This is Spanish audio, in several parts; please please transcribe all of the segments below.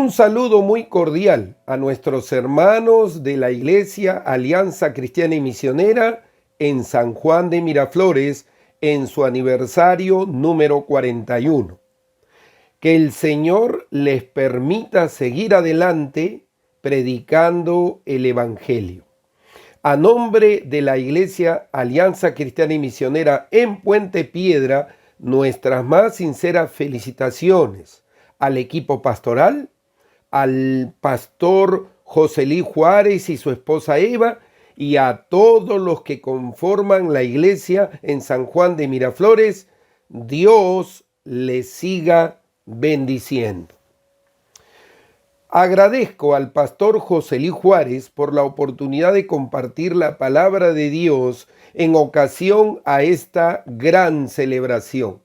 Un saludo muy cordial a nuestros hermanos de la Iglesia Alianza Cristiana y Misionera en San Juan de Miraflores en su aniversario número 41. Que el Señor les permita seguir adelante predicando el Evangelio. A nombre de la Iglesia Alianza Cristiana y Misionera en Puente Piedra, nuestras más sinceras felicitaciones al equipo pastoral, al pastor Joselí Juárez y su esposa Eva, y a todos los que conforman la iglesia en San Juan de Miraflores. Dios les siga bendiciendo. Agradezco al pastor Joselí Juárez por la oportunidad de compartir la palabra de Dios en ocasión a esta gran celebración.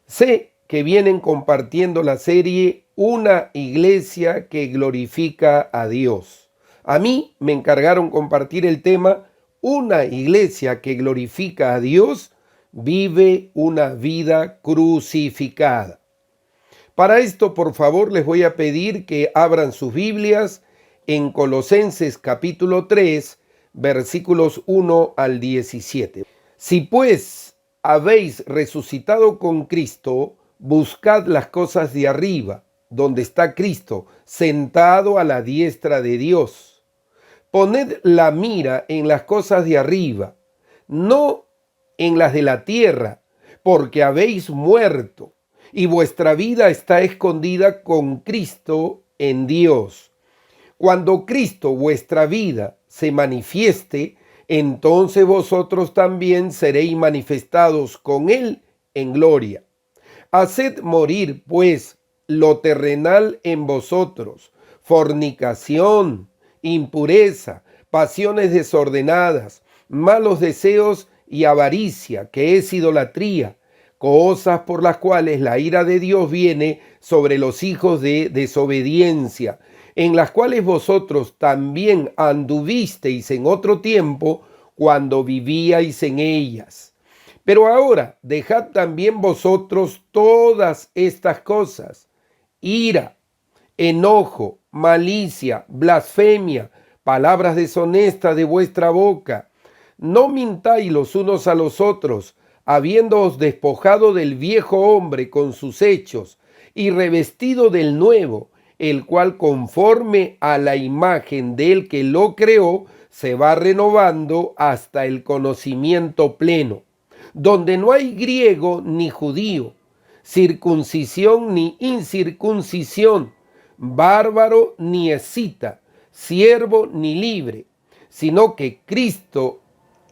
Sé que vienen compartiendo la serie Una iglesia que glorifica a Dios. A mí me encargaron compartir el tema Una iglesia que glorifica a Dios vive una vida crucificada. Para esto, por favor, les voy a pedir que abran sus Biblias en Colosenses capítulo 3, versículos 1 al 17. Si pues habéis resucitado con Cristo, buscad las cosas de arriba, donde está Cristo, sentado a la diestra de Dios. Poned la mira en las cosas de arriba, no en las de la tierra, porque habéis muerto, y vuestra vida está escondida con Cristo en Dios. Cuando Cristo, vuestra vida, se manifieste, entonces vosotros también seréis manifestados con Él en gloria. Haced morir, pues, lo terrenal en vosotros: fornicación, impureza, pasiones desordenadas, malos deseos y avaricia, que es idolatría, cosas por las cuales la ira de Dios viene sobre los hijos de desobediencia, en las cuales vosotros también anduvisteis en otro tiempo cuando vivíais en ellas. Pero ahora dejad también vosotros todas estas cosas: ira, enojo, malicia, blasfemia, palabras deshonestas de vuestra boca. No mintáis los unos a los otros, habiéndoos despojado del viejo hombre con sus hechos y revestido del nuevo, el cual conforme a la imagen del que lo creó, se va renovando hasta el conocimiento pleno, donde no hay griego ni judío, circuncisión ni incircuncisión, bárbaro ni escita, siervo ni libre, sino que Cristo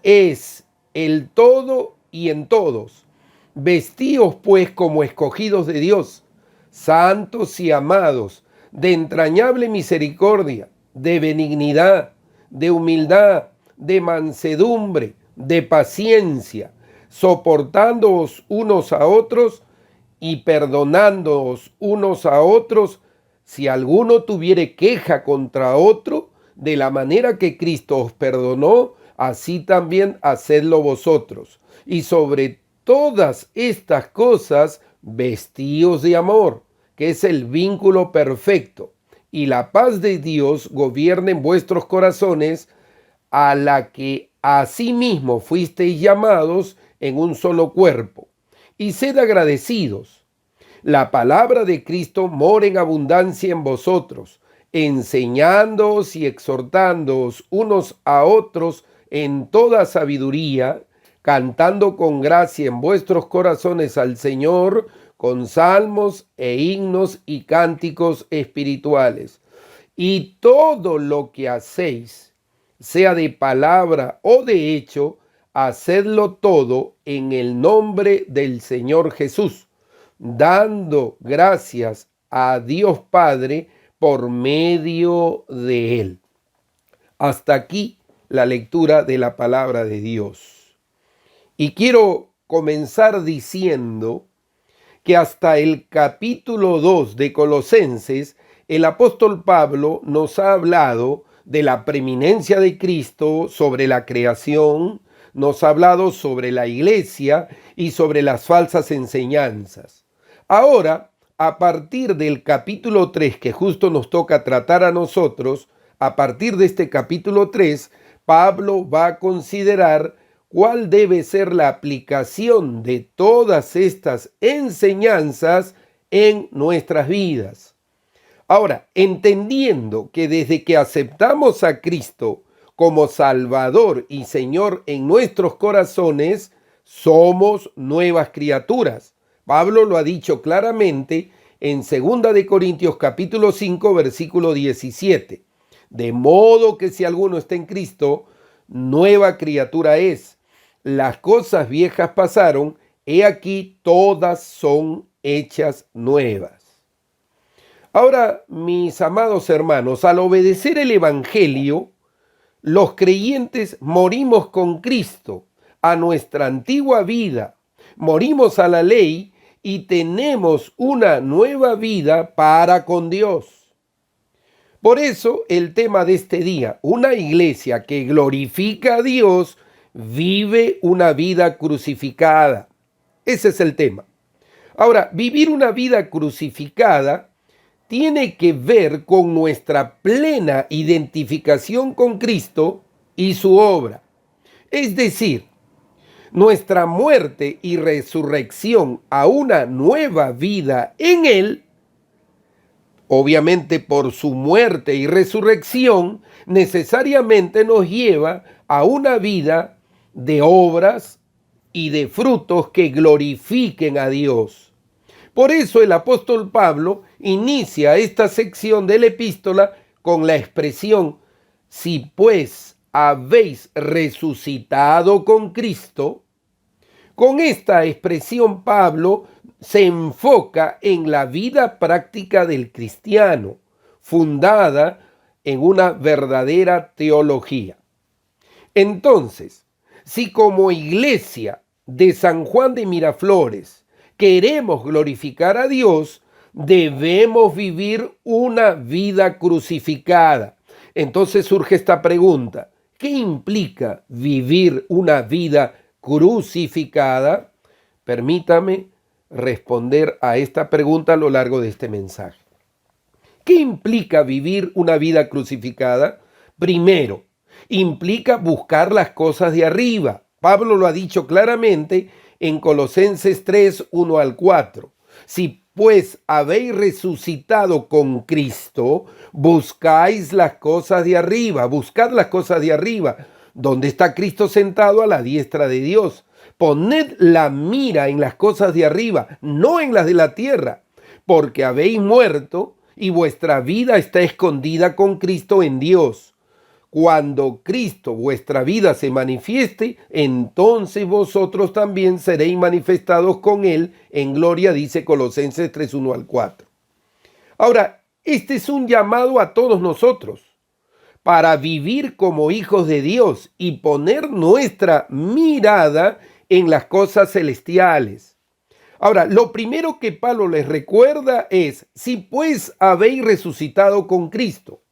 es el todo y en todos. Vestíos pues como escogidos de Dios, santos y amados, de entrañable misericordia, de benignidad, de humildad, de mansedumbre, de paciencia, soportándoos unos a otros y perdonándoos unos a otros, si alguno tuviere queja contra otro, de la manera que Cristo os perdonó, así también hacedlo vosotros. Y sobre todas estas cosas, vestíos de amor, que es el vínculo perfecto, y la paz de Dios gobierne en vuestros corazones, a la que asimismo fuisteis llamados en un solo cuerpo. Y sed agradecidos. La palabra de Cristo mora en abundancia en vosotros, enseñándoos y exhortándoos unos a otros en toda sabiduría, cantando con gracia en vuestros corazones al Señor, con salmos e himnos y cánticos espirituales. Y todo lo que hacéis, sea de palabra o de hecho, hacedlo todo en el nombre del Señor Jesús, dando gracias a Dios Padre por medio de Él. Hasta aquí la lectura de la palabra de Dios. Y quiero comenzar diciendo que hasta el capítulo 2 de Colosenses, el apóstol Pablo nos ha hablado de la preeminencia de Cristo sobre la creación, nos ha hablado sobre la iglesia y sobre las falsas enseñanzas. Ahora a partir del capítulo 3, que justo nos toca tratar a nosotros, a partir de este capítulo 3, Pablo va a considerar cuál debe ser la aplicación de todas estas enseñanzas en nuestras vidas. Ahora, entendiendo que desde que aceptamos a Cristo como Salvador y Señor en nuestros corazones, somos nuevas criaturas. Pablo lo ha dicho claramente en 2 de Corintios capítulo 5, versículo 17. De modo que si alguno está en Cristo, nueva criatura es. Las cosas viejas pasaron, he aquí todas son hechas nuevas. Ahora, mis amados hermanos, al obedecer el Evangelio, los creyentes morimos con Cristo a nuestra antigua vida, morimos a la ley y tenemos una nueva vida para con Dios. Por eso el tema de este día, una iglesia que glorifica a Dios, vive una vida crucificada. Ese es el tema. Ahora, vivir una vida crucificada tiene que ver con nuestra plena identificación con Cristo y su obra. Es decir, nuestra muerte y resurrección a una nueva vida en Él, obviamente por su muerte y resurrección, necesariamente nos lleva a una vida de obras y de frutos que glorifiquen a Dios. Por eso el apóstol Pablo inicia esta sección de la epístola con la expresión: si pues habéis resucitado con Cristo. Con esta expresión Pablo se enfoca en la vida práctica del cristiano, fundada en una verdadera teología. Entonces, si como iglesia de San Juan de Miraflores queremos glorificar a Dios, debemos vivir una vida crucificada. Entonces surge esta pregunta: ¿qué implica vivir una vida crucificada? Permítame responder a esta pregunta a lo largo de este mensaje. ¿Qué implica vivir una vida crucificada? Primero, implica buscar las cosas de arriba. Pablo lo ha dicho claramente en Colosenses 3, 1 al 4. Si pues habéis resucitado con Cristo, buscáis las cosas de arriba, buscad las cosas de arriba, donde está Cristo sentado a la diestra de Dios. Poned la mira en las cosas de arriba, no en las de la tierra, porque habéis muerto y vuestra vida está escondida con Cristo en Dios. Cuando Cristo, vuestra vida, se manifieste, entonces vosotros también seréis manifestados con Él en gloria, dice Colosenses 3, 1 al 4. Ahora, este es un llamado a todos nosotros para vivir como hijos de Dios y poner nuestra mirada en las cosas celestiales. Ahora, lo primero que Pablo les recuerda es: si pues habéis resucitado con Cristo.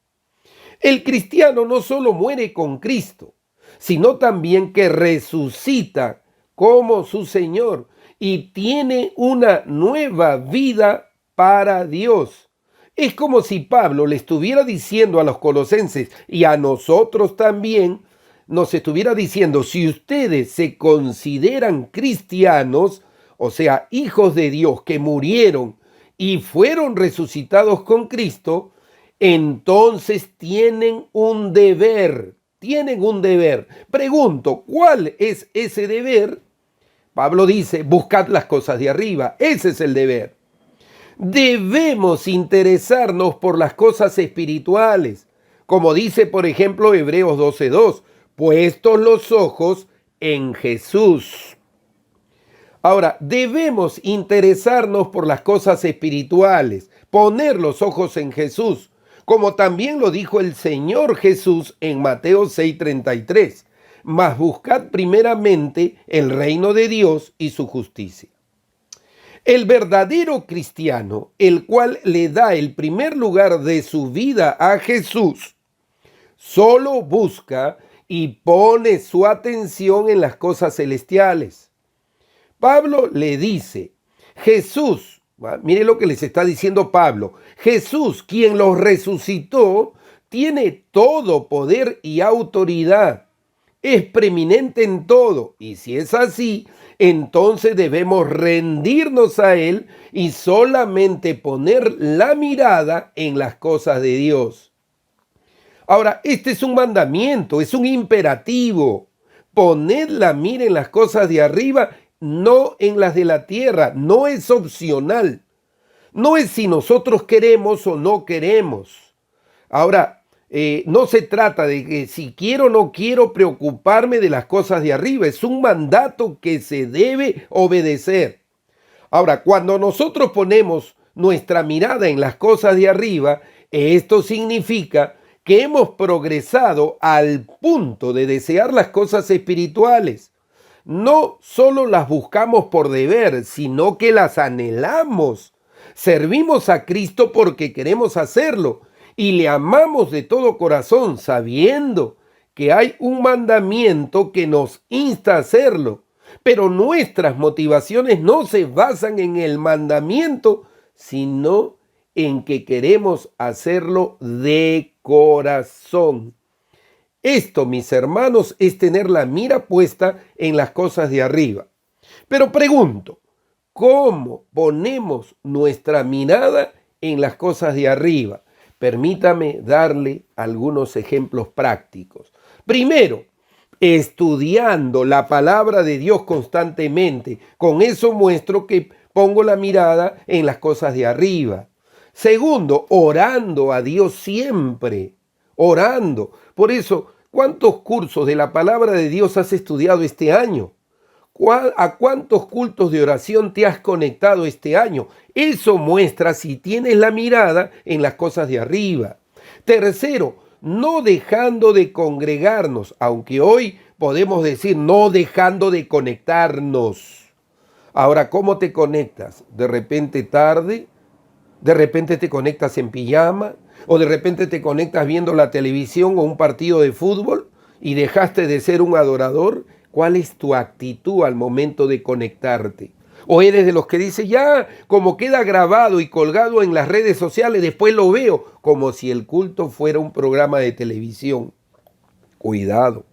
El cristiano no solo muere con Cristo, sino también que resucita como su Señor y tiene una nueva vida para Dios. Es como si Pablo le estuviera diciendo a los colosenses y a nosotros también, nos estuviera diciendo: si ustedes se consideran cristianos, o sea, hijos de Dios que murieron y fueron resucitados con Cristo, entonces tienen un deber, Pregunto, ¿cuál es ese deber? Pablo dice: buscad las cosas de arriba. Ese es el deber. Debemos interesarnos por las cosas espirituales, como dice por ejemplo Hebreos 12:2, puestos los ojos en Jesús. Ahora, debemos interesarnos por las cosas espirituales, poner los ojos en Jesús, como también lo dijo el Señor Jesús en Mateo 6:33, mas buscad primeramente el reino de Dios y su justicia. El verdadero cristiano, el cual le da el primer lugar de su vida a Jesús, solo busca y pone su atención en las cosas celestiales. Pablo le dice: Jesús, Mire lo que les está diciendo Pablo. Jesús, quien los resucitó, tiene todo poder y autoridad. Es preeminente en todo. Y si es así, entonces debemos rendirnos a Él y solamente poner la mirada en las cosas de Dios. Ahora, este es un mandamiento, es un imperativo. Poned la mira en las cosas de arriba, no en las de la tierra. No es opcional. No es si nosotros queremos o no queremos. Ahora, no se trata de que si quiero o no quiero preocuparme de las cosas de arriba. Es un mandato que se debe obedecer. Ahora, cuando nosotros ponemos nuestra mirada en las cosas de arriba, esto significa que hemos progresado al punto de desear las cosas espirituales. No solo las buscamos por deber, sino que las anhelamos. Servimos a Cristo porque queremos hacerlo y le amamos de todo corazón, sabiendo que hay un mandamiento que nos insta a hacerlo. Pero nuestras motivaciones no se basan en el mandamiento, sino en que queremos hacerlo de corazón. Esto, mis hermanos, es tener la mira puesta en las cosas de arriba. Pero pregunto, ¿cómo ponemos nuestra mirada en las cosas de arriba? Permítame darle algunos ejemplos prácticos. Primero, estudiando la palabra de Dios constantemente. Con eso muestro que pongo la mirada en las cosas de arriba. Segundo, orando a Dios siempre. Orando. Por eso, ¿cuántos cursos de la palabra de Dios has estudiado este año? ¿A cuántos cultos de oración te has conectado este año? Eso muestra si tienes la mirada en las cosas de arriba. Tercero, no dejando de congregarnos, aunque hoy podemos decir no dejando de conectarnos. Ahora, ¿cómo te conectas? ¿De repente tarde? ¿De repente te conectas en pijama? ¿O de repente te conectas viendo la televisión o un partido de fútbol y dejaste de ser un adorador? ¿Cuál es tu actitud al momento de conectarte? ¿O eres de los que dice, ya, como queda grabado y colgado en las redes sociales, después lo veo, como si el culto fuera un programa de televisión? Cuidado.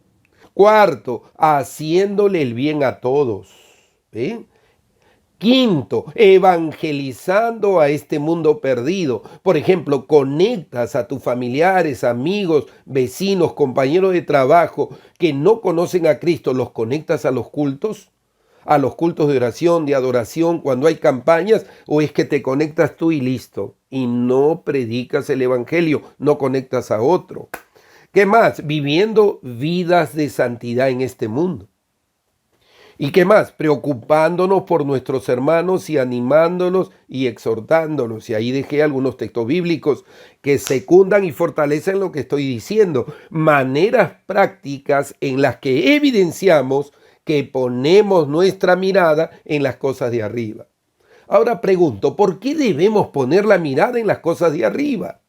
Cuarto, haciéndole el bien a todos. Quinto, evangelizando a este mundo perdido. Por ejemplo, conectas a tus familiares, amigos, vecinos, compañeros de trabajo que no conocen a Cristo, los conectas a los cultos de oración, de adoración, cuando hay campañas, o es que te conectas tú y listo, y no predicas el evangelio, no conectas a otro. ¿Qué más? Viviendo vidas de santidad en este mundo. ¿Y qué más? Preocupándonos por nuestros hermanos y animándolos y exhortándolos. Y ahí dejé algunos textos bíblicos que secundan y fortalecen lo que estoy diciendo. Maneras prácticas en las que evidenciamos que ponemos nuestra mirada en las cosas de arriba. Ahora pregunto, ¿por qué debemos poner la mirada en las cosas de arriba?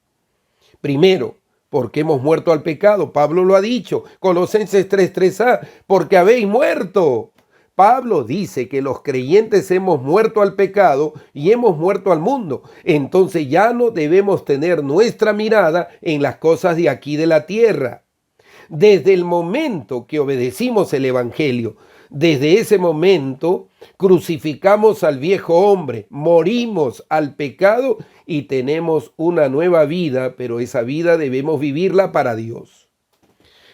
Primero, porque hemos muerto al pecado. Pablo lo ha dicho, Colosenses 3:3a, porque habéis muerto. Pablo dice que los creyentes hemos muerto al pecado y hemos muerto al mundo. Entonces ya no debemos tener nuestra mirada en las cosas de aquí de la tierra. Desde el momento que obedecimos el evangelio, desde ese momento crucificamos al viejo hombre, morimos al pecado y tenemos una nueva vida, pero esa vida debemos vivirla para Dios.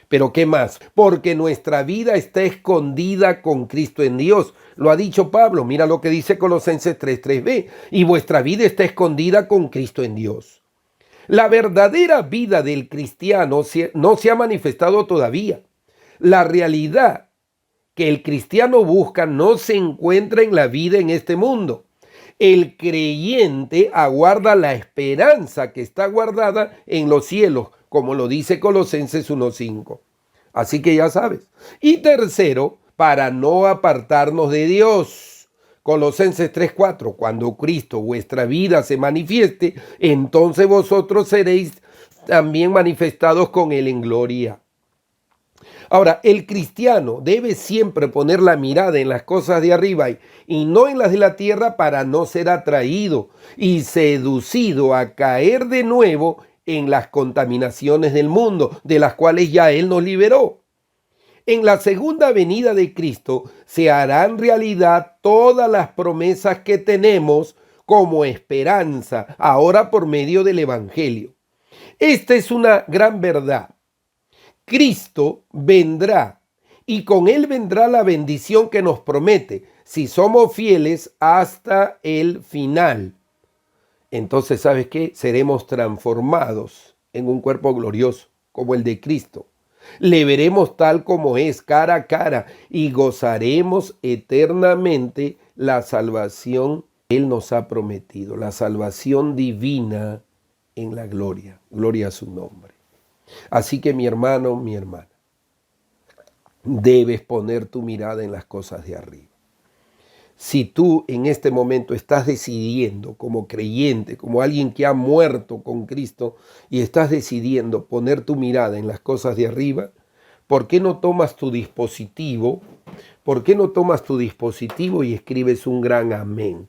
¿Pero qué más? Porque nuestra vida está escondida con Cristo en Dios. Lo ha dicho Pablo, mira lo que dice Colosenses 3:3b. Y vuestra vida está escondida con Cristo en Dios. La verdadera vida del cristiano no se ha manifestado todavía. La realidad que el cristiano busca no se encuentra en la vida en este mundo. El creyente aguarda la esperanza que está guardada en los cielos, como lo dice Colosenses 1:5. Así que ya sabes. Y tercero, para no apartarnos de Dios. Colosenses 3:4. Cuando Cristo, vuestra vida, se manifieste, entonces vosotros seréis también manifestados con Él en gloria. Ahora, el cristiano debe siempre poner la mirada en las cosas de arriba y no en las de la tierra para no ser atraído y seducido a caer de nuevo en las contaminaciones del mundo, de las cuales ya Él nos liberó. En la segunda venida de Cristo se harán realidad todas las promesas que tenemos como esperanza, ahora por medio del Evangelio. Esta es una gran verdad. Cristo vendrá y con Él vendrá la bendición que nos promete si somos fieles hasta el final. Entonces, ¿sabes qué? Seremos transformados en un cuerpo glorioso como el de Cristo. Le veremos tal como es, cara a cara, y gozaremos eternamente la salvación que Él nos ha prometido, la salvación divina en la gloria. Gloria a su nombre. Así que mi hermano, mi hermana, debes poner tu mirada en las cosas de arriba. Si tú en este momento estás decidiendo como creyente, como alguien que ha muerto con Cristo y estás decidiendo poner tu mirada en las cosas de arriba, ¿por qué no tomas tu dispositivo? ¿Por qué no tomas tu dispositivo y escribes un gran amén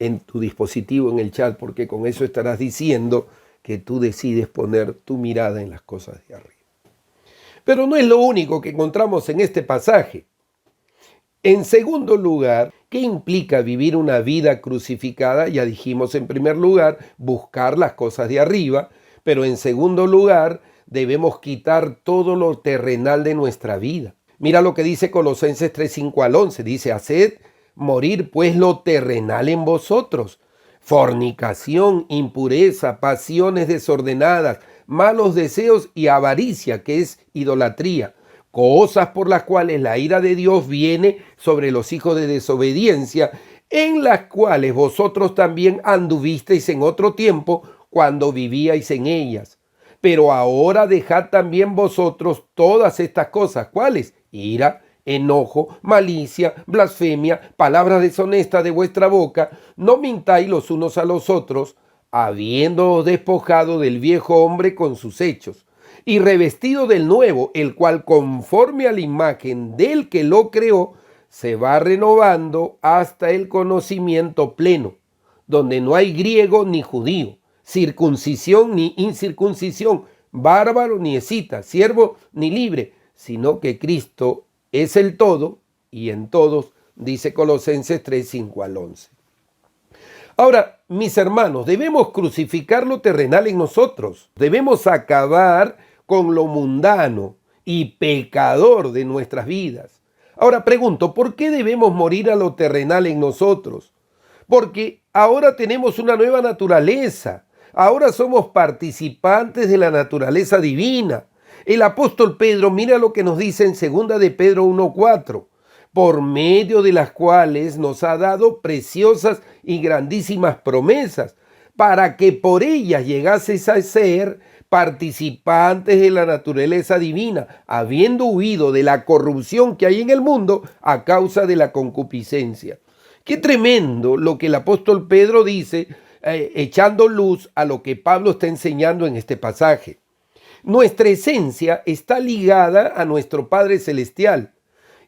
en tu dispositivo en el chat? Porque con eso estarás diciendo que tú decides poner tu mirada en las cosas de arriba. Pero no es lo único que encontramos en este pasaje. En segundo lugar, ¿qué implica vivir una vida crucificada? Ya dijimos en primer lugar, buscar las cosas de arriba, pero en segundo lugar, debemos quitar todo lo terrenal de nuestra vida. Mira lo que dice Colosenses 3, 5 al 11. Dice, haced morir pues lo terrenal en vosotros. Fornicación, impureza, pasiones desordenadas, malos deseos y avaricia, que es idolatría. Cosas por las cuales la ira de Dios viene sobre los hijos de desobediencia, en las cuales vosotros también anduvisteis en otro tiempo cuando vivíais en ellas. Pero ahora dejad también vosotros todas estas cosas. ¿Cuáles? Ira, enojo, malicia, blasfemia, palabras deshonestas de vuestra boca. No mintáis los unos a los otros, habiéndoos despojado del viejo hombre con sus hechos, y revestido del nuevo, el cual conforme a la imagen del que lo creó, se va renovando hasta el conocimiento pleno, donde no hay griego ni judío, circuncisión ni incircuncisión, bárbaro ni escita, siervo ni libre, sino que Cristo es el todo y en todos, dice Colosenses 3, 5 al 11. Ahora, mis hermanos, debemos crucificar lo terrenal en nosotros. Debemos acabar con lo mundano y pecador de nuestras vidas. Ahora pregunto, ¿por qué debemos morir a lo terrenal en nosotros? Porque ahora tenemos una nueva naturaleza. Ahora somos participantes de la naturaleza divina. El apóstol Pedro, mira lo que nos dice en 2 de Pedro 1:4, por medio de las cuales nos ha dado preciosas y grandísimas promesas, para que por ellas llegaseis a ser participantes de la naturaleza divina, habiendo huido de la corrupción que hay en el mundo a causa de la concupiscencia. Qué tremendo lo que el apóstol Pedro dice, echando luz a lo que Pablo está enseñando en este pasaje. Nuestra esencia está ligada a nuestro Padre Celestial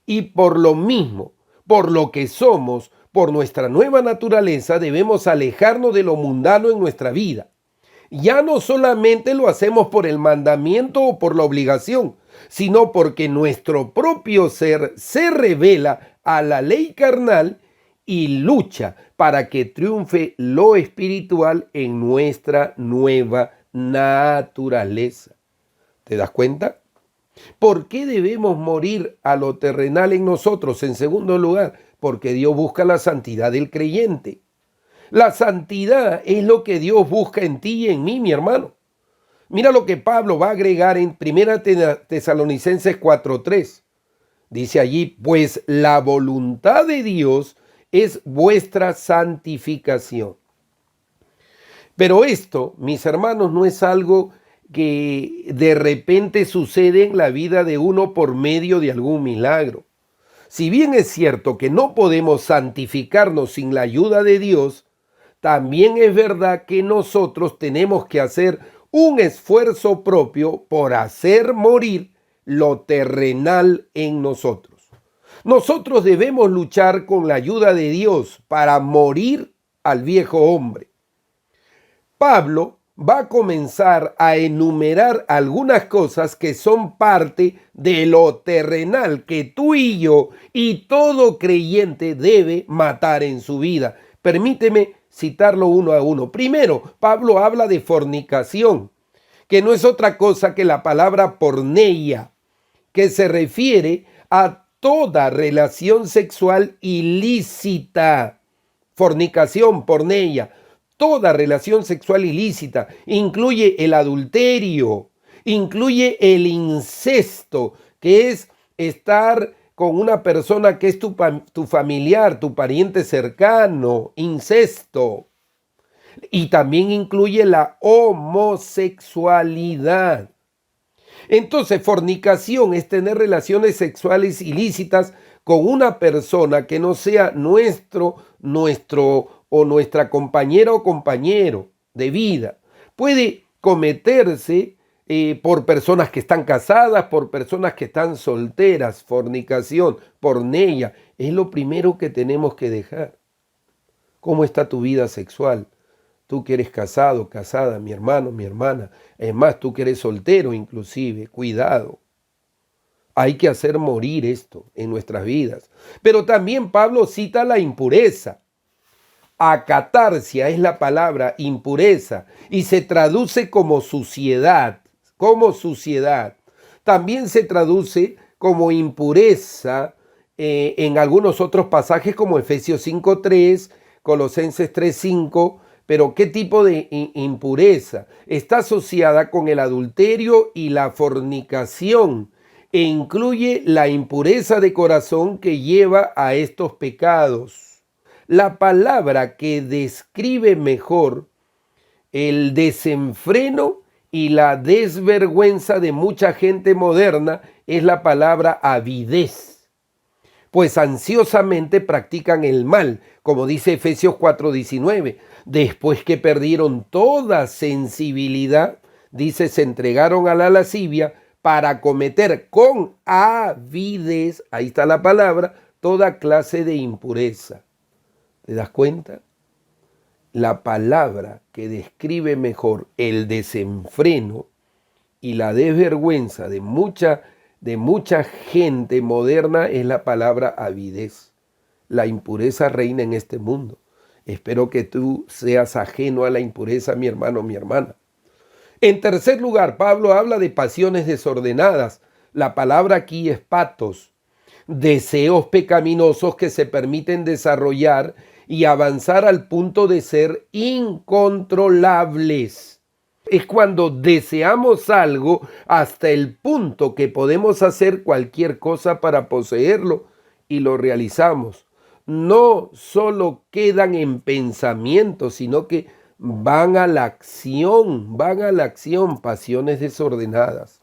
y por lo mismo, por lo que somos, por nuestra nueva naturaleza, debemos alejarnos de lo mundano en nuestra vida. Ya no solamente lo hacemos por el mandamiento o por la obligación, sino porque nuestro propio ser se revela a la ley carnal y lucha para que triunfe lo espiritual en nuestra nueva naturaleza. ¿Te das cuenta? ¿Por qué debemos morir a lo terrenal en nosotros? En segundo lugar, porque Dios busca la santidad del creyente. La santidad es lo que Dios busca en ti y en mí, mi hermano. Mira lo que Pablo va a agregar en 1 Tesalonicenses 4:3. Dice allí, pues la voluntad de Dios es vuestra santificación. Pero esto, mis hermanos, no es algo que de repente sucede en la vida de uno por medio de algún milagro. Si bien es cierto que no podemos santificarnos sin la ayuda de Dios, también es verdad que nosotros tenemos que hacer un esfuerzo propio por hacer morir lo terrenal en nosotros. Nosotros debemos luchar con la ayuda de Dios para morir al viejo hombre. Pablo va a comenzar a enumerar algunas cosas que son parte de lo terrenal que tú y yo y todo creyente debe matar en su vida. Permíteme citarlo uno a uno. Primero, Pablo habla de fornicación, que no es otra cosa que la palabra porneia, que se refiere a toda relación sexual ilícita. Fornicación, porneia. Toda relación sexual ilícita incluye el adulterio, incluye el incesto, que es estar con una persona que es tu familiar, tu pariente cercano, incesto. Y también incluye la homosexualidad. Entonces, fornicación es tener relaciones sexuales ilícitas con una persona que no sea nuestro o nuestra compañera o compañero de vida. Puede cometerse por personas que están casadas, por personas que están solteras. Fornicación, porneia, es lo primero que tenemos que dejar. ¿Cómo está tu vida sexual? Tú que eres casado, casada, mi hermano, mi hermana. Es más, tú que eres soltero inclusive, cuidado. Hay que hacer morir esto en nuestras vidas. Pero también Pablo cita la impureza. Acatarsia es la palabra impureza y se traduce como suciedad, También se traduce como impureza en algunos otros pasajes como Efesios 5:3, Colosenses 3:5, pero ¿qué tipo de impureza? Está asociada con el adulterio y la fornicación e incluye la impureza de corazón que lleva a estos pecados. La palabra que describe mejor el desenfreno y la desvergüenza de mucha gente moderna es la palabra avidez, pues ansiosamente practican el mal, como dice Efesios 4:19. Después que perdieron toda sensibilidad, dice, se entregaron a la lascivia para cometer con avidez, ahí está la palabra, toda clase de impureza. ¿Te das cuenta? La palabra que describe mejor el desenfreno y la desvergüenza de mucha gente moderna es la palabra avidez. La impureza reina en este mundo. Espero que tú seas ajeno a la impureza, mi hermano, mi hermana. En tercer lugar, Pablo habla de pasiones desordenadas. La palabra aquí es patos. Deseos pecaminosos que se permiten desarrollar y avanzar al punto de ser incontrolables. Es cuando deseamos algo hasta el punto que podemos hacer cualquier cosa para poseerlo y lo realizamos. No solo quedan en pensamiento, sino que van a la acción, pasiones desordenadas.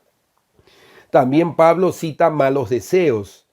También Pablo cita malos deseos.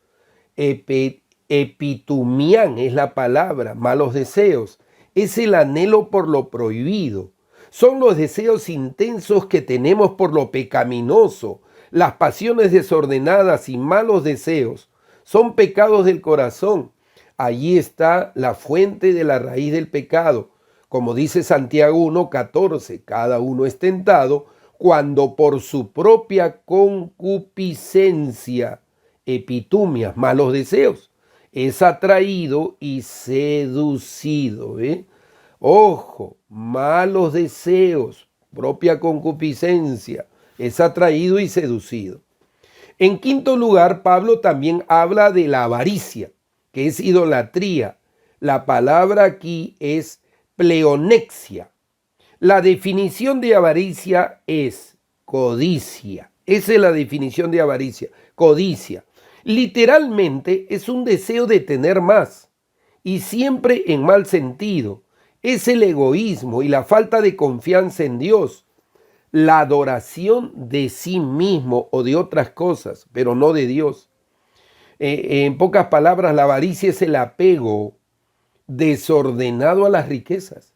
Epitumián es la palabra, malos deseos. Es el anhelo por lo prohibido. Son los deseos intensos que tenemos por lo pecaminoso. Las pasiones desordenadas y malos deseos son pecados del corazón. Allí está la fuente de la raíz del pecado. Como dice Santiago 1:14, cada uno es tentado cuando por su propia concupiscencia, epitumias, malos deseos, es atraído y seducido. Ojo, malos deseos, propia concupiscencia, es atraído y seducido. En quinto lugar, Pablo también habla de la avaricia, que es idolatría. La palabra aquí es pleonexia. La definición de avaricia es codicia. Esa es la definición de avaricia, codicia. Literalmente es un deseo de tener más y siempre en mal sentido. Es el egoísmo y la falta de confianza en Dios. La adoración de sí mismo o de otras cosas, pero no de Dios. En pocas palabras, la avaricia es el apego desordenado a las riquezas,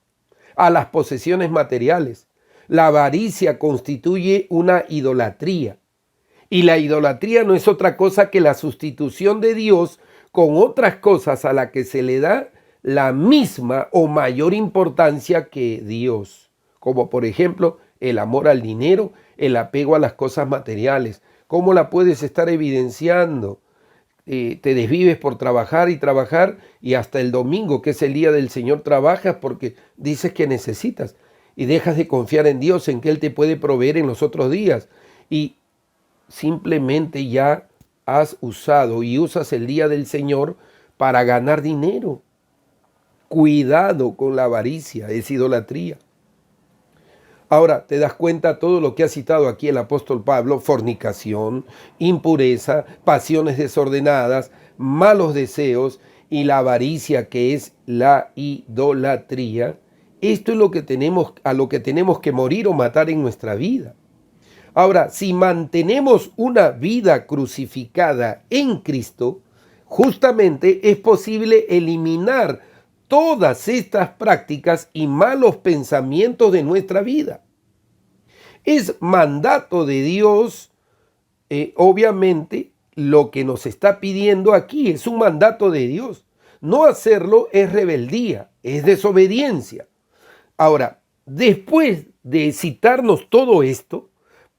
a las posesiones materiales. La avaricia constituye una idolatría. Y la idolatría no es otra cosa que la sustitución de Dios con otras cosas a las que se le da la misma o mayor importancia que Dios, como por ejemplo el amor al dinero, el apego a las cosas materiales. ¿Cómo la puedes estar evidenciando? Te desvives por trabajar y trabajar, y hasta el domingo, que es el día del Señor, trabajas porque dices que necesitas y dejas de confiar en Dios, en que Él te puede proveer en los otros días, y simplemente ya has usado y usas el día del Señor para ganar dinero. Cuidado con la avaricia, es idolatría. Ahora, te das cuenta todo lo que ha citado aquí el apóstol Pablo: fornicación, impureza, pasiones desordenadas, malos deseos y la avaricia, que es la idolatría. Esto es a lo que tenemos que morir o matar en nuestra vida. Ahora, si mantenemos una vida crucificada en Cristo, justamente es posible eliminar todas estas prácticas y malos pensamientos de nuestra vida. Es mandato de Dios, obviamente, lo que nos está pidiendo aquí es un mandato de Dios. No hacerlo es rebeldía, es desobediencia. Ahora, después de citarnos todo esto,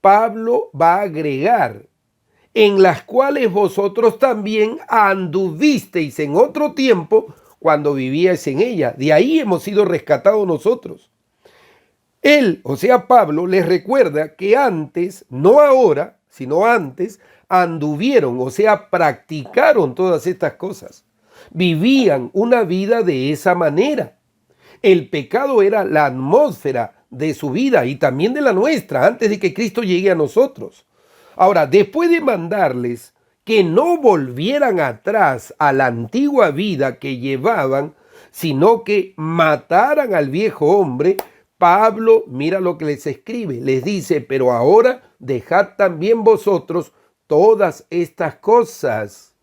Pablo va a agregar: en las cuales vosotros también anduvisteis en otro tiempo cuando vivíais en ella. De ahí hemos sido rescatados nosotros. Él, o sea, Pablo, les recuerda que antes, no ahora, sino antes, anduvieron, o sea, practicaron todas estas cosas. Vivían una vida de esa manera. El pecado era la atmósfera de su vida y también de la nuestra, antes de que Cristo llegue a nosotros. Ahora, después de mandarles que no volvieran atrás a la antigua vida que llevaban, sino que mataran al viejo hombre, Pablo, mira lo que les escribe, les dice: pero ahora dejad también vosotros todas estas cosas.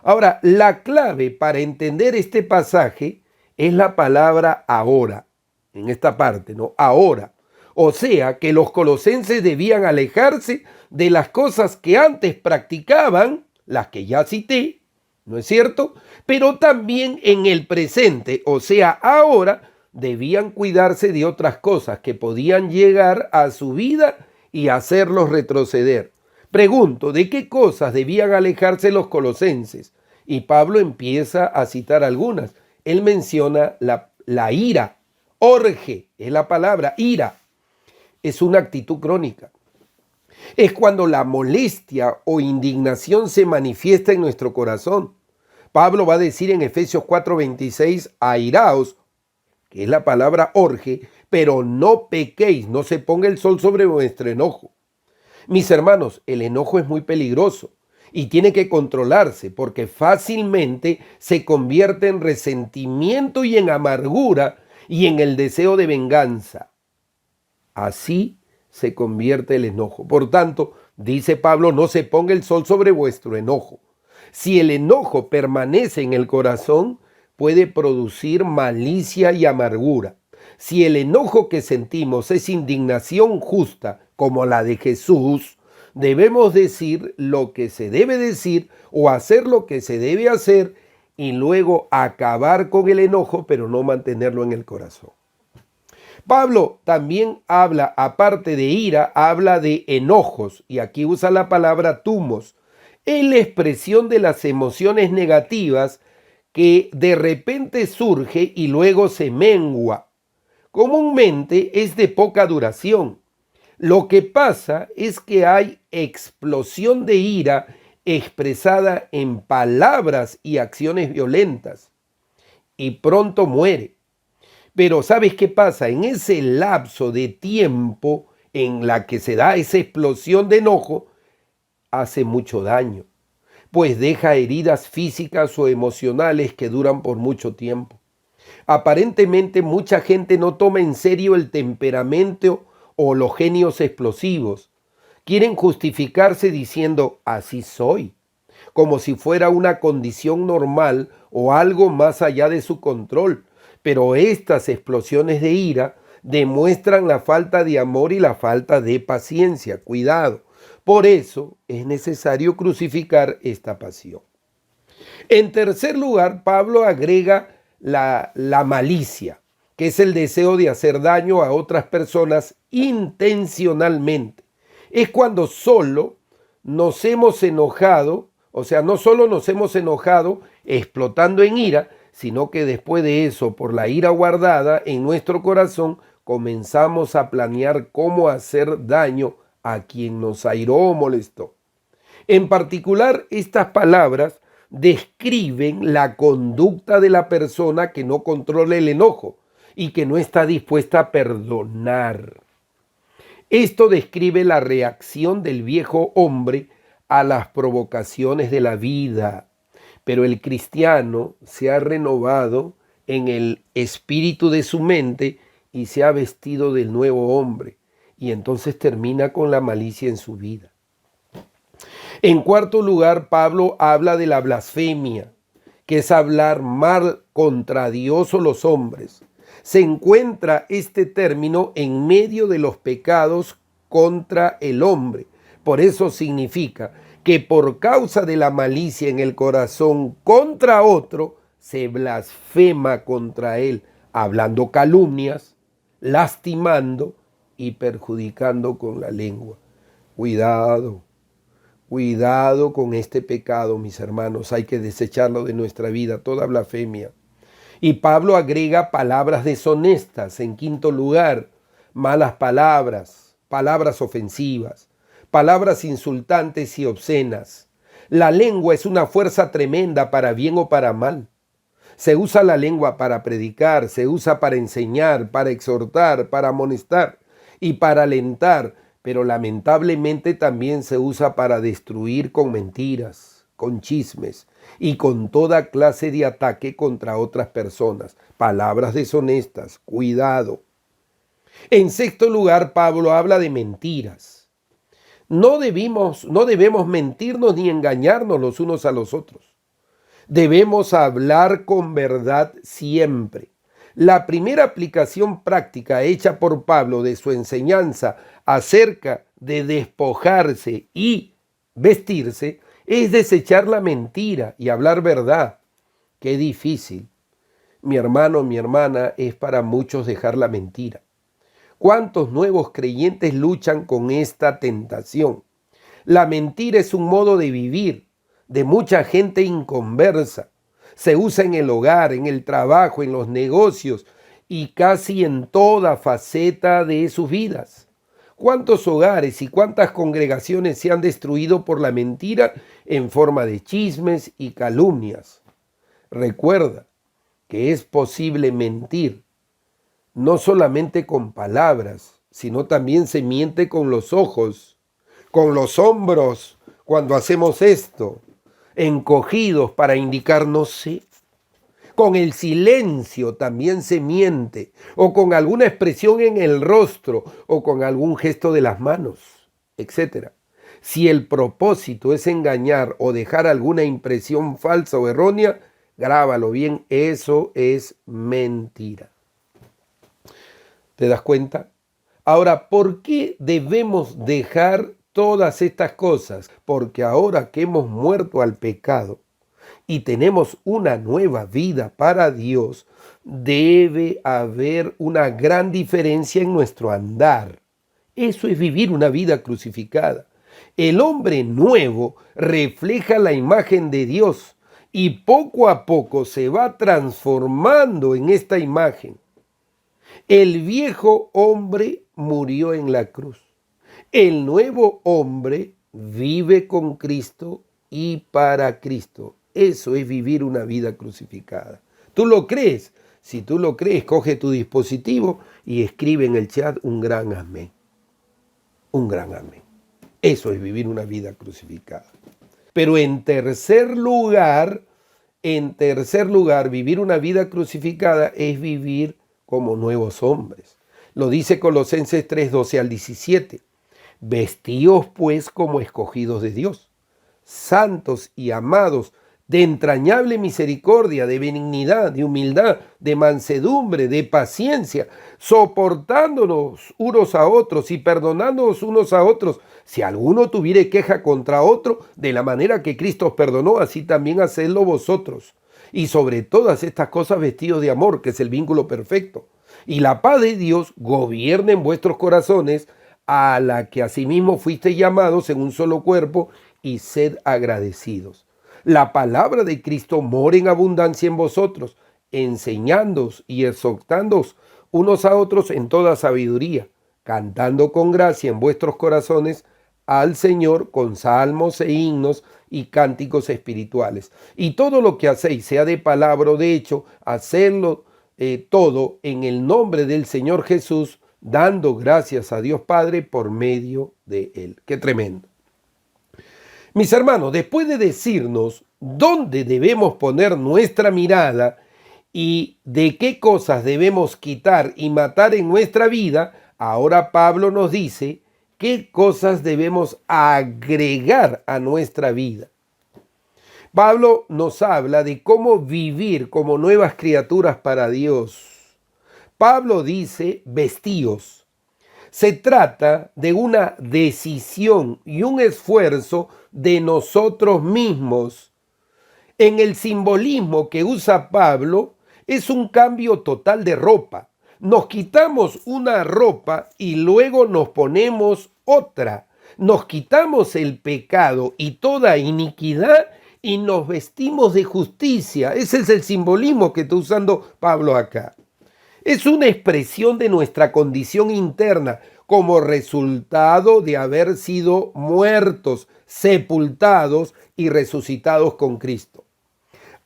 Ahora, la clave para entender este pasaje es la palabra ahora, en esta parte, ¿no? Ahora. O sea, que los colosenses debían alejarse de las cosas que antes practicaban, las que ya cité, ¿no es cierto? Pero también en el presente, o sea, ahora, debían cuidarse de otras cosas que podían llegar a su vida y hacerlos retroceder. Pregunto, ¿de qué cosas debían alejarse los colosenses? Y Pablo empieza a citar algunas. Él menciona la ira. Orge es la palabra, ira. Es una actitud crónica. Es cuando la molestia o indignación se manifiesta en nuestro corazón. Pablo va a decir en Efesios 4:26: airaos, que es la palabra orge, pero no pequéis, no se ponga el sol sobre vuestro enojo. Mis hermanos, el enojo es muy peligroso y tiene que controlarse, porque fácilmente se convierte en resentimiento y en amargura y en el deseo de venganza. Así se convierte el enojo. Por tanto, dice Pablo: no se ponga el sol sobre vuestro enojo. Si el enojo permanece en el corazón, puede producir malicia y amargura. Si el enojo que sentimos es indignación justa, como la de Jesús, debemos decir lo que se debe decir o hacer lo que se debe hacer, y luego acabar con el enojo, pero no mantenerlo en el corazón. Pablo también habla, aparte de ira, habla de enojos, y aquí usa la palabra tumos. Es la expresión de las emociones negativas que de repente surge y luego se mengua. Comúnmente es de poca duración. Lo que pasa es que hay explosión de ira expresada en palabras y acciones violentas, y pronto muere. Pero ¿sabes qué pasa? En ese lapso de tiempo en la que se da esa explosión de enojo, hace mucho daño, pues deja heridas físicas o emocionales que duran por mucho tiempo. Aparentemente mucha gente no toma en serio el temperamento o los genios explosivos. Quieren justificarse diciendo: así soy, como si fuera una condición normal o algo más allá de su control. Pero estas explosiones de ira demuestran la falta de amor y la falta de paciencia. Cuidado, Por eso es necesario crucificar esta pasión. En tercer lugar, Pablo agrega la malicia, que es el deseo de hacer daño a otras personas intencionalmente. Es cuando solo nos hemos enojado, o sea, no solo nos hemos enojado explotando en ira, sino que después de eso, por la ira guardada en nuestro corazón, comenzamos a planear cómo hacer daño a quien nos airó o molestó. En particular, estas palabras describen la conducta de la persona que no controla el enojo y que no está dispuesta a perdonar. Esto describe la reacción del viejo hombre a las provocaciones de la vida. Pero el cristiano se ha renovado en el espíritu de su mente y se ha vestido del nuevo hombre. Y entonces termina con la malicia en su vida. En cuarto lugar, Pablo habla de la blasfemia, que es hablar mal contra Dios o los hombres. Se encuentra este término en medio de los pecados contra el hombre. Por eso significa que por causa de la malicia en el corazón contra otro, se blasfema contra él, hablando calumnias, lastimando y perjudicando con la lengua. Cuidado. Cuidado con este pecado, mis hermanos. Hay que desecharlo de nuestra vida, toda blasfemia. Y Pablo agrega palabras deshonestas. En quinto lugar, malas palabras, palabras ofensivas, palabras insultantes y obscenas. La lengua es una fuerza tremenda para bien o para mal. Se usa la lengua para predicar, se usa para enseñar, para exhortar, para amonestar y para alentar. Pero lamentablemente también se usa para destruir con mentiras, con chismes y con toda clase de ataque contra otras personas. Palabras deshonestas, cuidado. En sexto lugar, Pablo habla de mentiras. No debemos mentirnos ni engañarnos los unos a los otros. Debemos hablar con verdad siempre. La primera aplicación práctica hecha por Pablo de su enseñanza acerca de despojarse y vestirse es desechar la mentira y hablar verdad. Qué difícil. Mi hermano, mi hermana, es para muchos dejar la mentira. ¿Cuántos nuevos creyentes luchan con esta tentación? La mentira es un modo de vivir de mucha gente inconversa. Se usa en el hogar, en el trabajo, en los negocios y casi en toda faceta de sus vidas. ¿Cuántos hogares y cuántas congregaciones se han destruido por la mentira en forma de chismes y calumnias? Recuerda que es posible mentir, no solamente con palabras, sino también se miente con los ojos, con los hombros cuando hacemos esto, encogidos para indicar no sé. Con el silencio también se miente, o con alguna expresión en el rostro, o con algún gesto de las manos, etc. Si el propósito es engañar o dejar alguna impresión falsa o errónea, grábalo bien, eso es mentira. ¿Te das cuenta? Ahora, ¿por qué debemos dejar todas estas cosas? Porque ahora que hemos muerto al pecado y tenemos una nueva vida para Dios, debe haber una gran diferencia en nuestro andar. Eso es vivir una vida crucificada. El hombre nuevo refleja la imagen de Dios y poco a poco se va transformando en esta imagen. El viejo hombre murió en la cruz. El nuevo hombre vive con Cristo y para Cristo. Eso es vivir una vida crucificada. ¿Tú lo crees? Si tú lo crees, coge tu dispositivo y escribe en el chat un gran amén. Un gran amén. Eso es vivir una vida crucificada. Pero en tercer lugar, vivir una vida crucificada es vivir como nuevos hombres. Lo dice Colosenses 3:12 al 17. Vestíos pues como escogidos de Dios, santos y amados, de entrañable misericordia, de benignidad, de humildad, de mansedumbre, de paciencia, soportándonos unos a otros y perdonándonos unos a otros. Si alguno tuviere queja contra otro, de la manera que Cristo os perdonó, así también hacedlo vosotros. Y sobre todas estas cosas vestidos de amor, que es el vínculo perfecto. Y la paz de Dios gobierne en vuestros corazones, a la que asimismo fuisteis llamados en un solo cuerpo, y sed agradecidos. La palabra de Cristo mora en abundancia en vosotros, enseñándoos y exhortándoos unos a otros en toda sabiduría, cantando con gracia en vuestros corazones al Señor con salmos e himnos y cánticos espirituales. Y todo lo que hacéis, sea de palabra o de hecho, hacedlo todo en el nombre del Señor Jesús, dando gracias a Dios Padre por medio de Él. ¡Qué tremendo! Mis hermanos, después de decirnos dónde debemos poner nuestra mirada y de qué cosas debemos quitar y matar en nuestra vida, ahora Pablo nos dice qué cosas debemos agregar a nuestra vida. Pablo nos habla de cómo vivir como nuevas criaturas para Dios. Pablo dice, vestíos. Se trata de una decisión y un esfuerzo de nosotros mismos. En el simbolismo que usa Pablo, es un cambio total de ropa. Nos quitamos una ropa y luego nos ponemos otra. Nos quitamos el pecado y toda iniquidad y nos vestimos de justicia. Ese es el simbolismo que está usando Pablo acá. Es una expresión de nuestra condición interna como resultado de haber sido muertos, sepultados y resucitados con Cristo.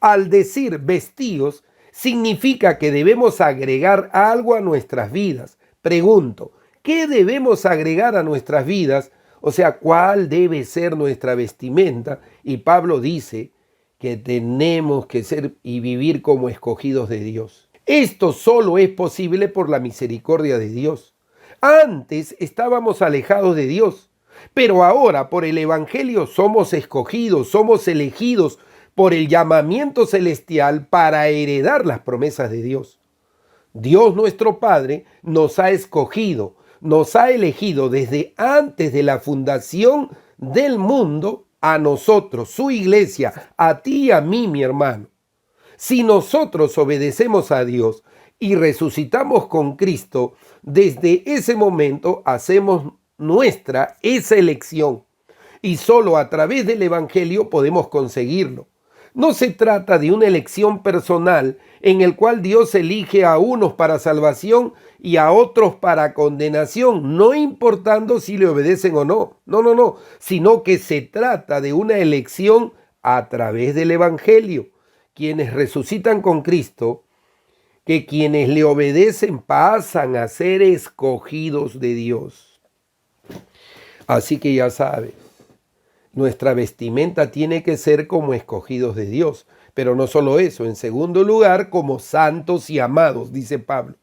Al decir vestíos, significa que debemos agregar algo a nuestras vidas. Pregunto, ¿qué debemos agregar a nuestras vidas? O sea, ¿cuál debe ser nuestra vestimenta? Y Pablo dice que tenemos que ser y vivir como escogidos de Dios. Esto solo es posible por la misericordia de Dios. Antes estábamos alejados de Dios, pero ahora por el Evangelio somos escogidos, somos elegidos por el llamamiento celestial para heredar las promesas de Dios. Dios nuestro Padre nos ha escogido, nos ha elegido desde antes de la fundación del mundo a nosotros, su iglesia, a ti y a mí, mi hermano. Si nosotros obedecemos a Dios y resucitamos con Cristo, desde ese momento hacemos nuestra esa elección y solo a través del Evangelio podemos conseguirlo. No se trata de una elección personal en el cual Dios elige a unos para salvación y a otros para condenación, no importando si le obedecen o no. No, sino que se trata de una elección a través del Evangelio. Quienes resucitan con Cristo, que quienes le obedecen pasan a ser escogidos de Dios. Así que ya sabes, nuestra vestimenta tiene que ser como escogidos de Dios. Pero no solo eso, en segundo lugar, como santos y amados, dice Pablo.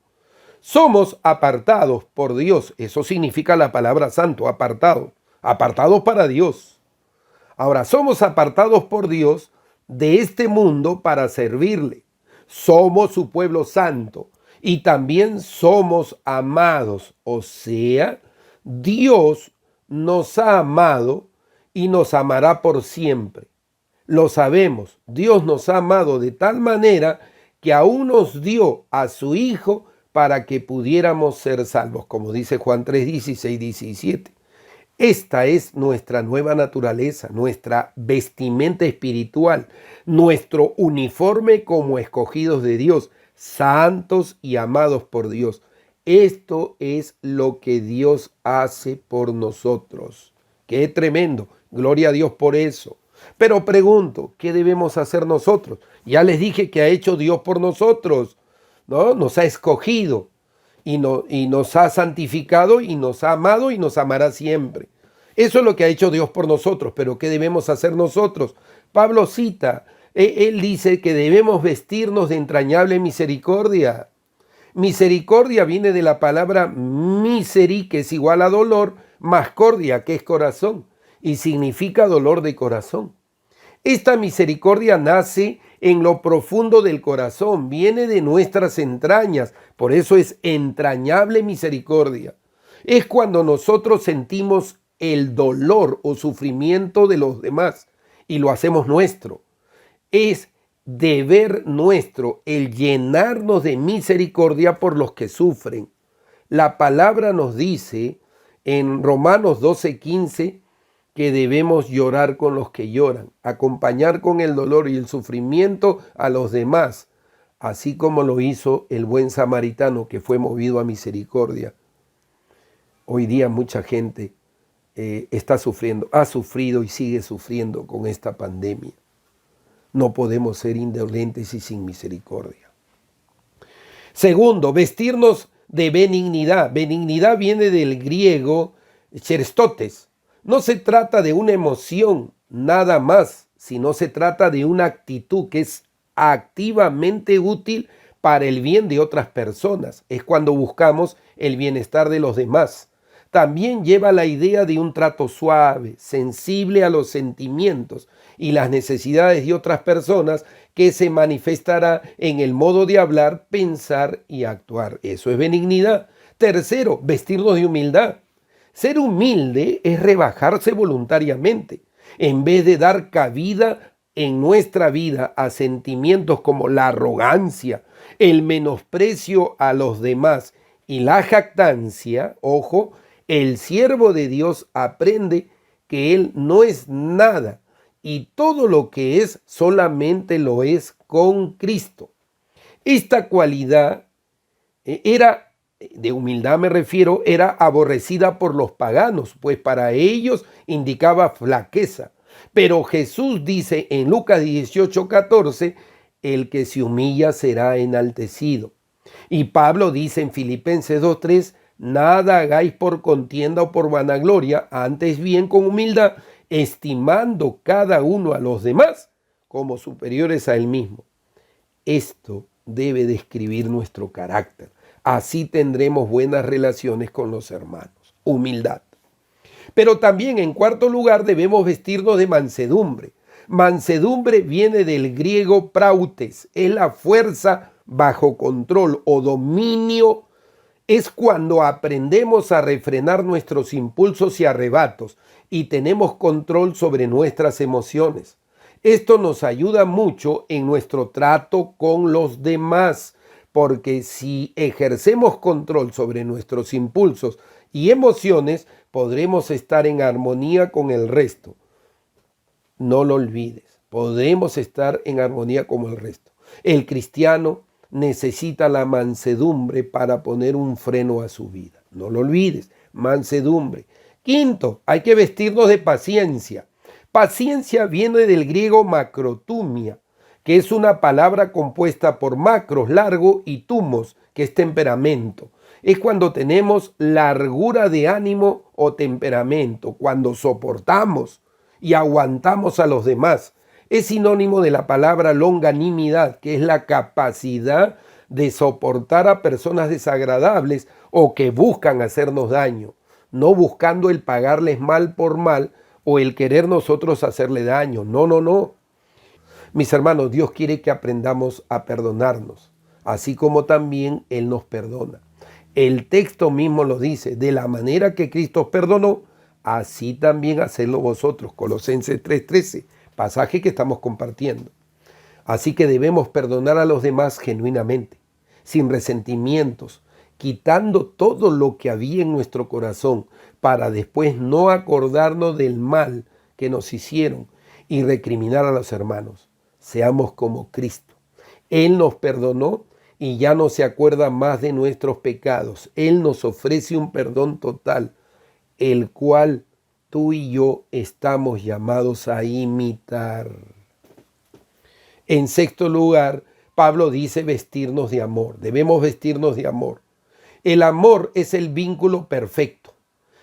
Somos apartados por Dios. Eso significa la palabra santo, apartados para Dios. Ahora, somos apartados por Dios de este mundo para servirle. Somos su pueblo santo y también somos amados. O sea, Dios nos ha amado y nos amará por siempre. Lo sabemos, Dios nos ha amado de tal manera que aún nos dio a su Hijo para que pudiéramos ser salvos, como dice Juan 3, 16, 17. Esta es nuestra nueva naturaleza, nuestra vestimenta espiritual, nuestro uniforme como escogidos de Dios, santos y amados por Dios. Esto es lo que Dios hace por nosotros. ¡Qué tremendo! Gloria a Dios por eso. Pero pregunto, ¿qué debemos hacer nosotros? Ya les dije que ha hecho Dios por nosotros, ¿no? Nos ha escogido y nos ha santificado y nos ha amado y nos amará siempre. Eso es lo que ha hecho Dios por nosotros, pero ¿qué debemos hacer nosotros? Pablo cita, él dice que debemos vestirnos de entrañable misericordia. Misericordia viene de la palabra miseri, que es igual a dolor, más cordia, que es corazón, y significa dolor de corazón. Esta misericordia nace en lo profundo del corazón, viene de nuestras entrañas, por eso es entrañable misericordia. Es cuando nosotros sentimos el dolor o sufrimiento de los demás y lo hacemos nuestro. Es deber nuestro el llenarnos de misericordia por los que sufren. La palabra nos dice en Romanos 12:15 que debemos llorar con los que lloran, acompañar con el dolor y el sufrimiento a los demás, así como lo hizo el buen samaritano que fue movido a misericordia. Hoy día mucha gente está sufriendo, ha sufrido y sigue sufriendo con esta pandemia. No podemos ser indolentes y sin misericordia. Segundo, vestirnos de benignidad. Benignidad viene del griego cheristotes. No se trata de una emoción nada más, sino se trata de una actitud que es activamente útil para el bien de otras personas. Es cuando buscamos el bienestar de los demás. También lleva la idea de un trato suave, sensible a los sentimientos y las necesidades de otras personas, que se manifestará en el modo de hablar, pensar y actuar. Eso es benignidad. Tercero, vestirnos de humildad. Ser humilde es rebajarse voluntariamente. En vez de dar cabida en nuestra vida a sentimientos como la arrogancia, el menosprecio a los demás y la jactancia, ojo, el siervo de Dios aprende que él no es nada y todo lo que es solamente lo es con Cristo. Esta cualidad de humildad me refiero, era aborrecida por los paganos, pues para ellos indicaba flaqueza. Pero Jesús dice en Lucas 18:14, el que se humilla será enaltecido. Y Pablo dice en Filipenses 2:3, nada hagáis por contienda o por vanagloria, antes bien con humildad, estimando cada uno a los demás como superiores a él mismo. Esto debe describir nuestro carácter. Así tendremos buenas relaciones con los hermanos. Humildad. Pero también, en cuarto lugar, debemos vestirnos de mansedumbre. Mansedumbre viene del griego prautes, es la fuerza bajo control o dominio. Es cuando aprendemos a refrenar nuestros impulsos y arrebatos y tenemos control sobre nuestras emociones. Esto nos ayuda mucho en nuestro trato con los demás, porque si ejercemos control sobre nuestros impulsos y emociones, podremos estar en armonía con el resto. No lo olvides, podemos estar en armonía con el resto. El cristiano necesita la mansedumbre para poner un freno a su vida. No lo olvides, mansedumbre. Quinto, hay que vestirnos de paciencia. Paciencia viene del griego macrotumia, que es una palabra compuesta por macros, largo, y tumos, que es temperamento. Es cuando tenemos largura de ánimo o temperamento, cuando soportamos y aguantamos a los demás. Es sinónimo de la palabra longanimidad, que es la capacidad de soportar a personas desagradables o que buscan hacernos daño, no buscando el pagarles mal por mal o el querer nosotros hacerle daño. No, no, no. Mis hermanos, Dios quiere que aprendamos a perdonarnos, así como también Él nos perdona. El texto mismo lo dice, de la manera que Cristo os perdonó, así también hacedlo vosotros. Colosenses 3:13, pasaje que estamos compartiendo. Así que debemos perdonar a los demás genuinamente, sin resentimientos, quitando todo lo que había en nuestro corazón, para después no acordarnos del mal que nos hicieron y recriminar a los hermanos. Seamos como Cristo. Él nos perdonó y ya no se acuerda más de nuestros pecados. Él nos ofrece un perdón total, el cual tú y yo estamos llamados a imitar. En sexto lugar, Pablo dice vestirnos de amor. Debemos vestirnos de amor. El amor es el vínculo perfecto.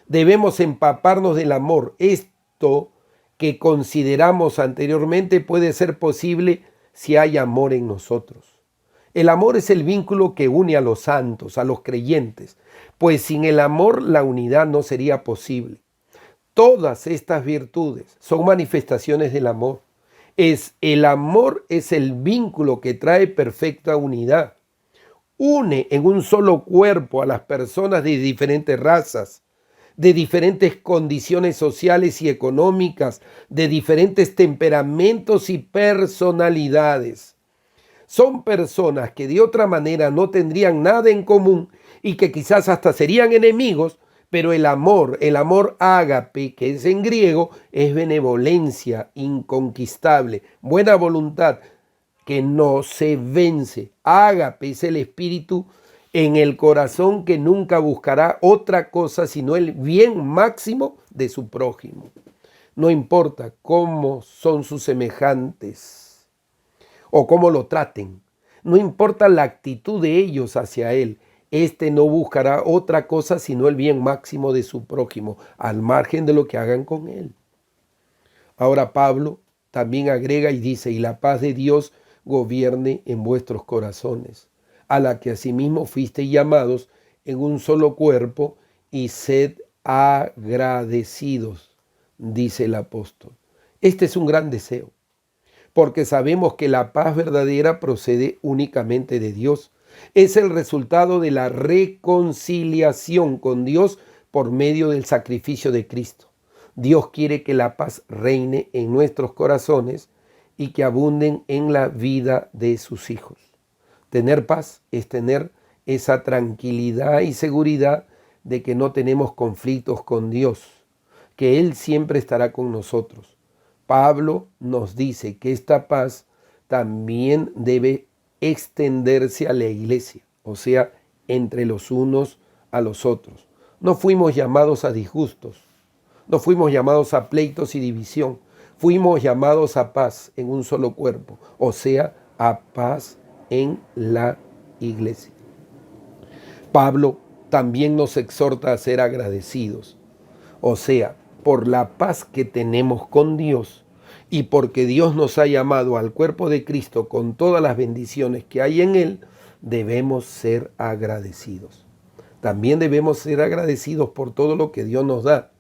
Debemos empaparnos del amor. Esto que consideramos anteriormente puede ser posible si hay amor en nosotros. El amor es el vínculo que une a los santos, a los creyentes, pues sin el amor la unidad no sería posible. Todas estas virtudes son manifestaciones del amor. El amor es el vínculo que trae perfecta unidad. Une en un solo cuerpo a las personas de diferentes razas, de diferentes condiciones sociales y económicas, de diferentes temperamentos y personalidades. Son personas que de otra manera no tendrían nada en común y que quizás hasta serían enemigos, pero el amor ágape, que es en griego, es benevolencia inconquistable, buena voluntad que no se vence. Ágape es el espíritu en el corazón que nunca buscará otra cosa sino el bien máximo de su prójimo. No importa cómo son sus semejantes o cómo lo traten. No importa la actitud de ellos hacia él. Este no buscará otra cosa sino el bien máximo de su prójimo, al margen de lo que hagan con él. Ahora Pablo también agrega y dice, y la paz de Dios gobierne en vuestros corazones, a la que asimismo fuisteis llamados en un solo cuerpo, y sed agradecidos, dice el apóstol. Este es un gran deseo, porque sabemos que la paz verdadera procede únicamente de Dios. Es el resultado de la reconciliación con Dios por medio del sacrificio de Cristo. Dios quiere que la paz reine en nuestros corazones y que abunden en la vida de sus hijos. Tener paz es tener esa tranquilidad y seguridad de que no tenemos conflictos con Dios, que Él siempre estará con nosotros. Pablo nos dice que esta paz también debe extenderse a la iglesia, o sea, entre los unos a los otros. No fuimos llamados a disgustos, no fuimos llamados a pleitos y división, fuimos llamados a paz en un solo cuerpo, o sea, a paz en la iglesia. Pablo también nos exhorta a ser agradecidos, o sea, por la paz que tenemos con Dios y porque Dios nos ha llamado al cuerpo de Cristo con todas las bendiciones que hay en Él, debemos ser agradecidos. También debemos ser agradecidos por todo lo que Dios nos da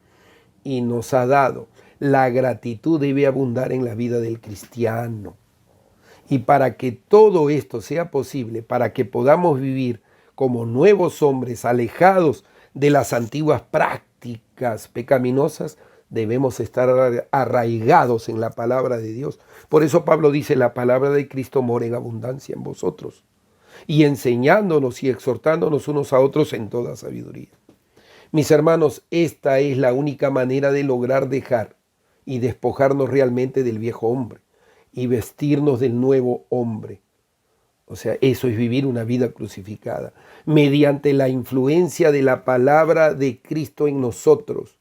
y nos ha dado. La gratitud debe abundar en la vida del cristiano. Y para que todo esto sea posible, para que podamos vivir como nuevos hombres alejados de las antiguas prácticas pecaminosas, debemos estar arraigados en la palabra de Dios. Por eso Pablo dice, la palabra de Cristo mora en abundancia en vosotros, y enseñándonos y exhortándonos unos a otros en toda sabiduría. Mis hermanos, esta es la única manera de lograr dejar y despojarnos realmente del viejo hombre y vestirnos del nuevo hombre. O sea, eso es vivir una vida crucificada, mediante la influencia de la palabra de Cristo en nosotros.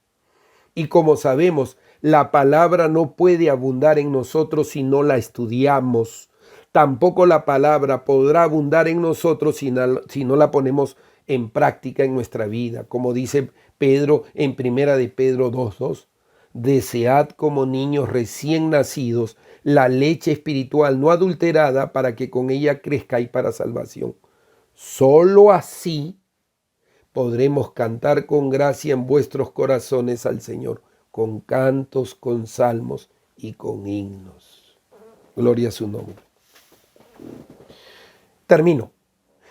Y como sabemos, la palabra no puede abundar en nosotros si no la estudiamos. Tampoco la palabra podrá abundar en nosotros si no la ponemos en práctica en nuestra vida. Como dice Pedro en Primera de Pedro 2:2, desead como niños recién nacidos la leche espiritual no adulterada para que con ella crezcáis para salvación. Solo así podremos cantar con gracia en vuestros corazones al Señor, con cantos, con salmos y con himnos. Gloria a su nombre. Termino.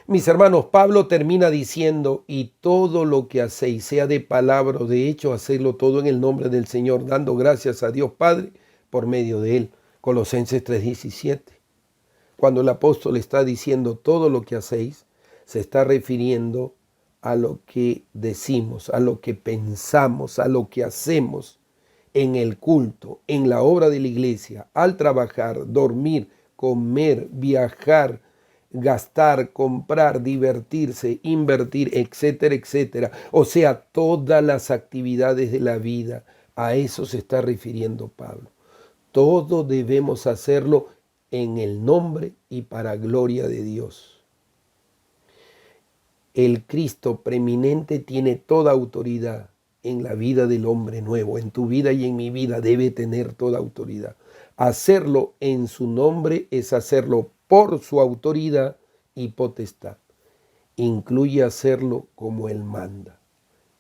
Mis hermanos, Pablo termina diciendo, y todo lo que hacéis, sea de palabra o de hecho, hacedlo todo en el nombre del Señor, dando gracias a Dios Padre por medio de Él. Colosenses 3:17. Cuando el apóstol está diciendo todo lo que hacéis, se está refiriendo a lo que decimos, a lo que pensamos, a lo que hacemos en el culto, en la obra de la iglesia, al trabajar, dormir, comer, viajar, gastar, comprar, divertirse, invertir, etcétera, etcétera. O sea, todas las actividades de la vida. A eso se está refiriendo Pablo. Todo debemos hacerlo en el nombre y para gloria de Dios. El Cristo preeminente tiene toda autoridad en la vida del hombre nuevo. En tu vida y en mi vida debe tener toda autoridad. Hacerlo en su nombre es hacerlo por su autoridad y potestad. Incluye hacerlo como Él manda.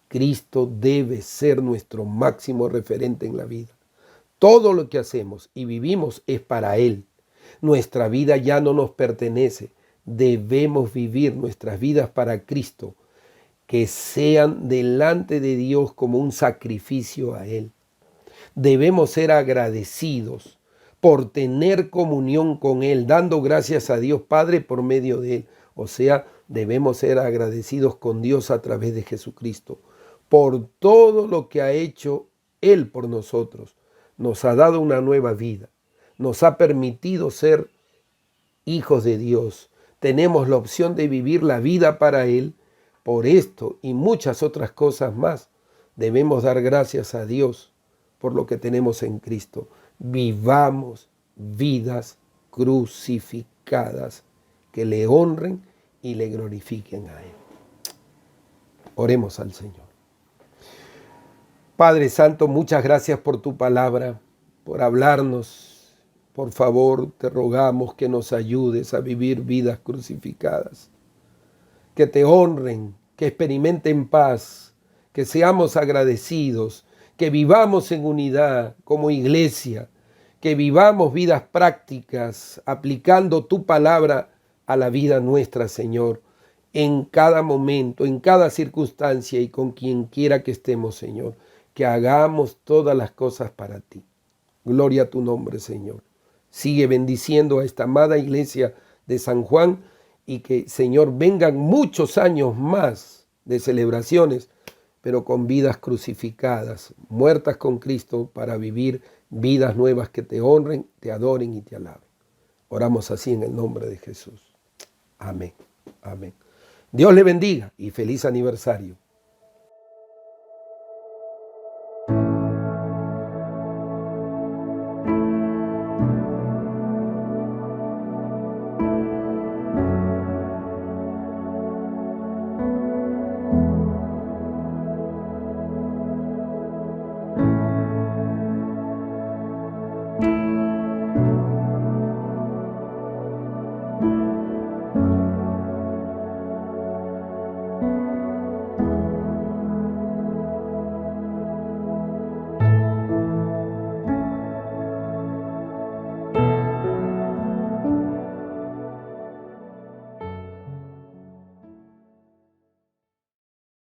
Cristo debe ser nuestro máximo referente en la vida. Todo lo que hacemos y vivimos es para Él. Nuestra vida ya no nos pertenece. Debemos vivir nuestras vidas para Cristo, que sean delante de Dios como un sacrificio a Él. Debemos ser agradecidos por tener comunión con Él, dando gracias a Dios Padre por medio de Él. O sea, debemos ser agradecidos con Dios a través de Jesucristo por todo lo que ha hecho Él por nosotros. Nos ha dado una nueva vida, nos ha permitido ser hijos de Dios. Tenemos la opción de vivir la vida para Él. Por esto y muchas otras cosas más, debemos dar gracias a Dios por lo que tenemos en Cristo. Vivamos vidas crucificadas que le honren y le glorifiquen a Él. Oremos al Señor. Padre Santo, muchas gracias por tu palabra, por hablarnos. Por favor, te rogamos que nos ayudes a vivir vidas crucificadas, que te honren, que experimenten paz, que seamos agradecidos, que vivamos en unidad como iglesia, que vivamos vidas prácticas, aplicando tu palabra a la vida nuestra, Señor, en cada momento, en cada circunstancia y con quien quiera que estemos, Señor, que hagamos todas las cosas para ti. Gloria a tu nombre, Señor. Sigue bendiciendo a esta amada iglesia de San Juan y que, Señor, vengan muchos años más de celebraciones, pero con vidas crucificadas, muertas con Cristo, para vivir vidas nuevas que te honren, te adoren y te alaben. Oramos así en el nombre de Jesús. Amén. Amén. Dios le bendiga y feliz aniversario.